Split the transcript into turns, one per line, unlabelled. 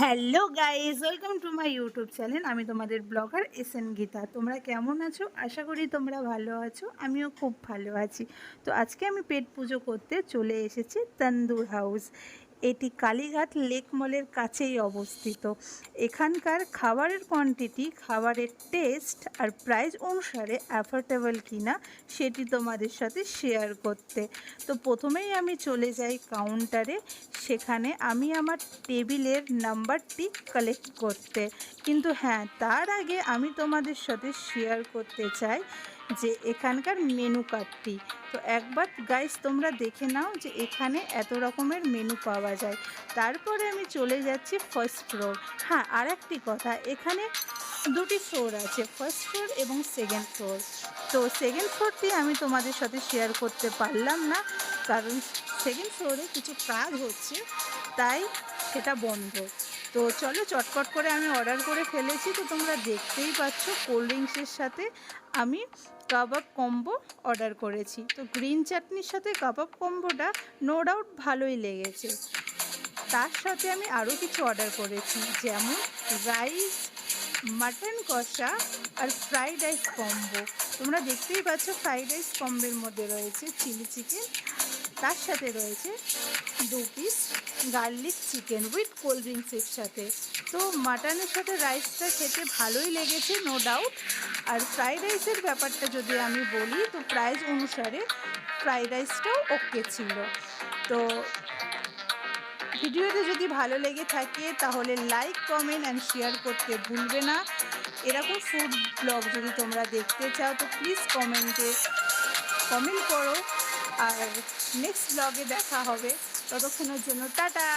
Hello guys, welcome to my YouTube channel. আমি তোমাদের blogger SN Gita. তোমরা কেমন আছো? আশা করি তোমরা ভালো আছো। আমিও খুব ভালো আছি। তো আজকে আমি পেট পুজো করতে চলে এসেছি তন্দুর হাউস। এটি কালীঘাট লেক মলের কাছেই অবস্থিত। এখানকার খাবারের কোয়ান্টিটি, খাবারের টেস্ট আর প্রাইস অনুসারে অ্যাফোর্ডেবল কিনা সেটি তোমাদের সাথে শেয়ার করতে। তো প্রথমেই আমি চলে যাই কাউন্টারে। সেখানে আমি আমার টেবিলের নাম্বারটি কালেক্ট করতে। কিন্তু হ্যাঁ, তার আগে আমি তোমাদের সাথে শেয়ার করতে চাই যে এখানকার মেনু কার্ডটি। তো একবার গাইস তোমরা দেখে নাও যে এখানে এত রকমের মেনু পাওয়া যায়। তারপরে আমি চলে যাচ্ছি ফার্স্ট ফ্লোর। হ্যাঁ, আর একটি কথা, এখানে দুটি ফ্লোর আছে, ফার্স্ট ফ্লোর এবং সেকেন্ড ফ্লোর। তো সেকেন্ড ফ্লোরটি আমি তোমাদের সাথে শেয়ার করতে পারলাম না, কারণ সেকেন্ড ফ্লোরে কিছু কাজ হচ্ছে, তাই সেটা বন্ধ। তো চলো চটপট করে আমি অর্ডার করে ফেলেছি। তো তোমরা দেখতেই পাচ্ছ কোল্ড ড্রিঙ্কসের সাথে আমি কাবাব কম্বো অর্ডার করেছি। তো গ্রিন চাটনির সাথে কাবাব কম্বোটা নো ডাউট ভালোই লেগেছে। তার সাথে আমি আরও কিছু অর্ডার করেছি, যেমন রাইস, মাটন কষা আর ফ্রাইড রাইস কম্বো। তোমরা দেখতেই পাচ্ছ ফ্রাইড রাইস কম্বোর মধ্যে রয়েছে চিলি চিকেন, তার সাথে রয়েছে 2 piece garlic chicken with cold ড্রিঙ্কসের সাথে। তো মাটনের সাথে রাইসটা খেতে ভালোই লেগেছে নো ডাউট। আর ফ্রাইড রাইসের ব্যাপারটা যদি আমি বলি, তো প্রাইস অনুসারে ফ্রাইড রাইসটাও ওকে ছিল। তো ভিডিওটা যদি ভালো লেগে থাকে তাহলে লাইক, কমেন্ট অ্যান্ড শেয়ার করতে ভুলবে না। এরকম ফুড ব্লগ যদি তোমরা দেখতে চাও তো প্লিজ কমেন্ট করো। আর নেক্সট ব্লগে দেখা হবে, ততক্ষণের জন্য টাটা।